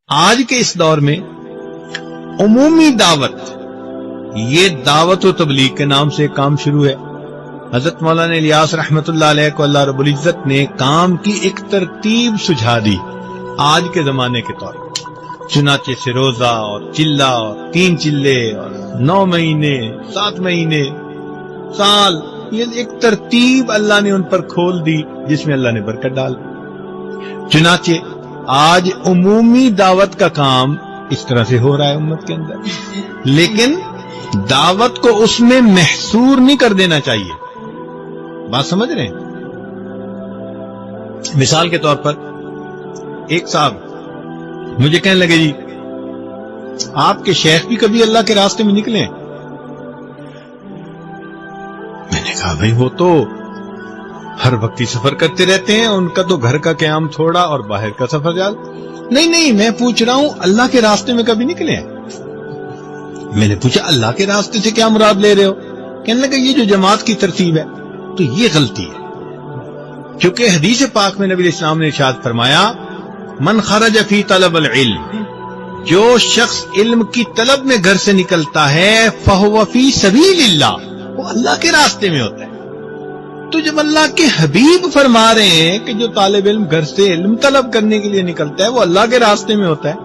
آج کے اس دور میں عمومی دعوت، یہ دعوت و تبلیغ کے نام سے کام شروع ہے۔ حضرت مولانا الیاس رحمت اللہ علیہ کو اللہ رب العزت نے کام کی ایک ترتیب سجھا دی آج کے زمانے کے طور پر، چنانچہ سے روزہ اور چلہ اور 3 چلے اور 9 مہینے 7 مہینے سال، یہ ایک ترتیب اللہ نے ان پر کھول دی جس میں اللہ نے برکت ڈال۔ چنانچہ آج عمومی دعوت کا کام اس طرح سے ہو رہا ہے امت کے اندر، لیکن دعوت کو اس میں محصور نہیں کر دینا چاہیے۔ بات سمجھ رہے ہیں؟ مثال کے طور پر ایک صاحب مجھے کہنے لگے، جی آپ کے شیخ بھی کبھی اللہ کے راستے میں نکلے ہیں؟ میں نے کہا بھائی وہ تو ہر وقت ہی سفر کرتے رہتے ہیں، ان کا تو گھر کا قیام تھوڑا اور باہر کا سفر زیادہ۔ نہیں میں پوچھ رہا ہوں اللہ کے راستے میں کبھی نکلے ہیں؟ میں نے پوچھا اللہ کے راستے سے کیا مراد لے رہے ہو؟ کہنے لگا یہ جو جماعت کی ترتیب ہے تو یہ غلطی ہے، کیونکہ حدیث پاک میں نبی علیہ السلام نے ارشاد فرمایا من خرج فی طلب العلم، جو شخص علم کی طلب میں گھر سے نکلتا ہے فہو فی سبیل اللہ، وہ اللہ کے راستے میں ہوتا ہے۔ تو جب اللہ کے حبیب فرما رہے ہیں کہ جو طالب علم گھر سے علم طلب کرنے کے لیے نکلتا ہے وہ اللہ کے راستے میں ہوتا ہے،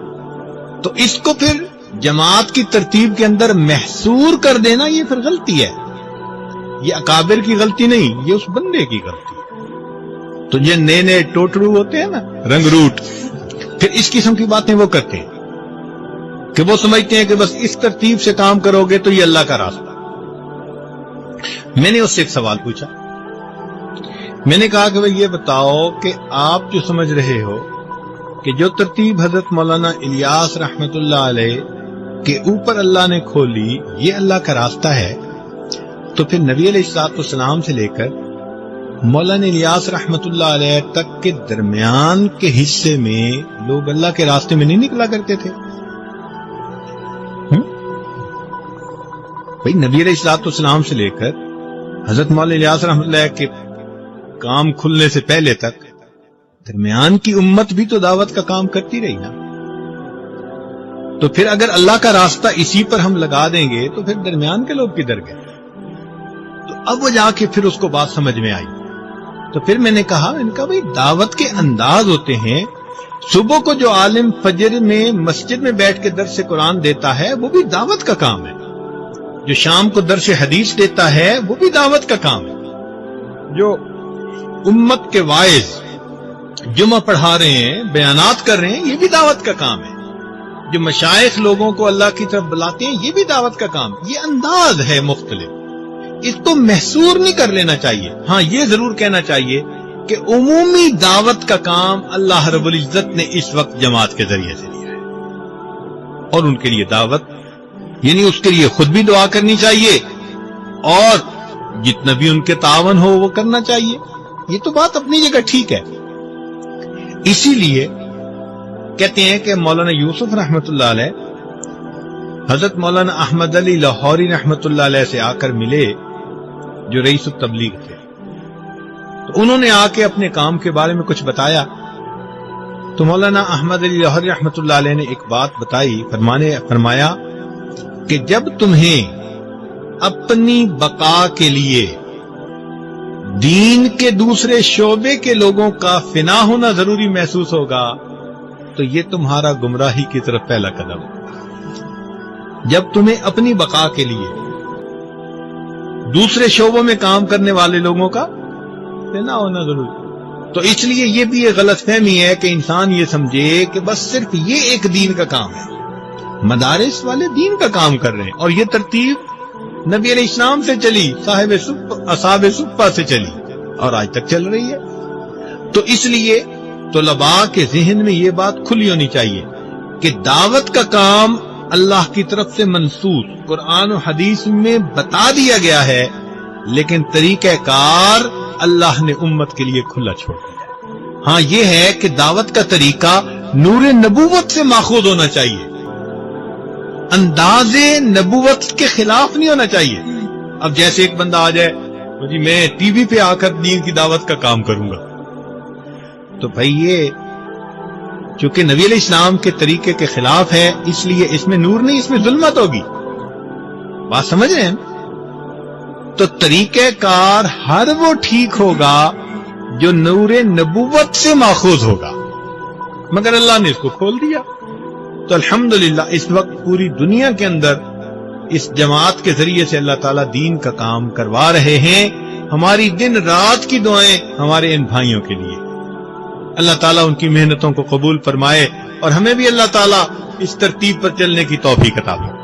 تو اس کو پھر جماعت کی ترتیب کے اندر محصور کر دینا یہ پھر غلطی ہے۔ یہ اکابر کی غلطی نہیں، یہ اس بندے کی غلطی ہے۔ تو یہ نئے ٹوٹرو ہوتے ہیں نا، رنگ روٹ، پھر اس قسم کی باتیں وہ کرتے ہیں کہ وہ سمجھتے ہیں کہ بس اس ترتیب سے کام کرو گے تو یہ اللہ کا راستہ۔ میں نے اس سے ایک سوال پوچھا، میں نے کہا کہ بھئی یہ بتاؤ کہ آپ جو سمجھ رہے ہو کہ جو ترتیب حضرت مولانا الیاس رحمت اللہ علیہ کے اوپر اللہ نے کھولی یہ اللہ کا راستہ ہے، تو پھر نبی علیہ السلام سے لے کر مولانا الیاس رحمت اللہ علیہ تک کے درمیان کے حصے میں لوگ اللہ کے راستے میں نہیں نکلا کرتے تھے؟ بھئی نبی علیہ السلام سے لے کر حضرت مولانا الیاس رحمت اللہ کے کام کھلنے سے پہلے تک درمیان کی امت بھی تو دعوت کا کام کرتی رہی نا۔ تو پھر اگر اللہ کا راستہ اسی پر ہم لگا دیں گے تو پھر درمیان کے لوگ کدھر گئے؟ تو اب وہ جا کے پھر اس کو بات سمجھ میں آئی۔ تو پھر میں نے کہا بھئی دعوت کے انداز ہوتے ہیں۔ صبح کو جو عالم فجر میں مسجد میں بیٹھ کے درس قرآن دیتا ہے وہ بھی دعوت کا کام ہے، جو شام کو درس حدیث دیتا ہے وہ بھی دعوت کا کام ہے، جو امت کے واعظ جمعہ پڑھا رہے ہیں بیانات کر رہے ہیں یہ بھی دعوت کا کام ہے، جو مشائخ لوگوں کو اللہ کی طرف بلاتے ہیں یہ بھی دعوت کا کام۔ یہ انداز ہے مختلف، اس کو محصور نہیں کر لینا چاہیے۔ ہاں یہ ضرور کہنا چاہیے کہ عمومی دعوت کا کام اللہ رب العزت نے اس وقت جماعت کے ذریعے سے لیا ہے، اور ان کے لیے دعوت یعنی اس کے لیے خود بھی دعا کرنی چاہیے اور جتنا بھی ان کے تعاون ہو وہ کرنا چاہیے۔ یہ تو بات اپنی جگہ ٹھیک ہے۔ اسی لیے کہتے ہیں کہ مولانا یوسف رحمت اللہ علیہ حضرت مولانا احمد علی لاہوری رحمت اللہ علیہ سے آ کر ملے جو رئیس التبلیغ تھے، تو انہوں نے آ کے اپنے کام کے بارے میں کچھ بتایا۔ تو مولانا احمد علی لاہوری رحمت اللہ علیہ نے ایک بات بتائی، فرمایا کہ جب تمہیں اپنی بقا کے لیے دین کے دوسرے شعبے کے لوگوں کا فنا ہونا ضروری محسوس ہوگا تو یہ تمہارا گمراہی کی طرف پہلا قدم ہے۔ جب تمہیں اپنی بقا کے لیے دوسرے شعبوں میں کام کرنے والے لوگوں کا فنا ہونا ضروری، تو اس لیے یہ بھی ایک غلط فہمی ہے کہ انسان یہ سمجھے کہ بس صرف یہ ایک دین کا کام ہے، مدارس والے دین کا کام کر رہے ہیں، اور یہ ترتیب نبی علیہ السلام سے چلی، اصحاب صفہ سے چلی اور آج تک چل رہی ہے۔ تو اس لیے طلباء کے ذہن میں یہ بات کھلی ہونی چاہیے کہ دعوت کا کام اللہ کی طرف سے منصوص قرآن و حدیث میں بتا دیا گیا ہے، لیکن طریقہ کار اللہ نے امت کے لیے کھلا چھوڑ دیا۔ ہاں یہ ہے کہ دعوت کا طریقہ نور نبوت سے ماخوذ ہونا چاہیے، انداز نبوت کے خلاف نہیں ہونا چاہیے۔ اب جیسے ایک بندہ آ جائے جی میں ٹی وی پہ آ کر دین کی دعوت کا کام کروں گا، تو بھائی یہ چونکہ نبی علیہ السلام کے طریقے کے خلاف ہے، اس لیے اس میں نور نہیں، اس میں ظلمت ہوگی. بات سمجھ رہے ہیں؟ تو طریقہ کار ہر وہ ٹھیک ہوگا جو نور نبوت سے ماخوذ ہوگا، مگر اللہ نے اس کو کھول دیا. تو الحمدللہ اس وقت پوری دنیا کے اندر اس جماعت کے ذریعے سے اللہ تعالیٰ دین کا کام کروا رہے ہیں. ہماری دن رات کی دعائیں ہمارے ان بھائیوں کے لیے. اللہ تعالیٰ ان کی محنتوں کو قبول فرمائے اور ہمیں بھی اللہ تعالیٰ اس ترتیب پر چلنے کی توفیق عطا فرمائے.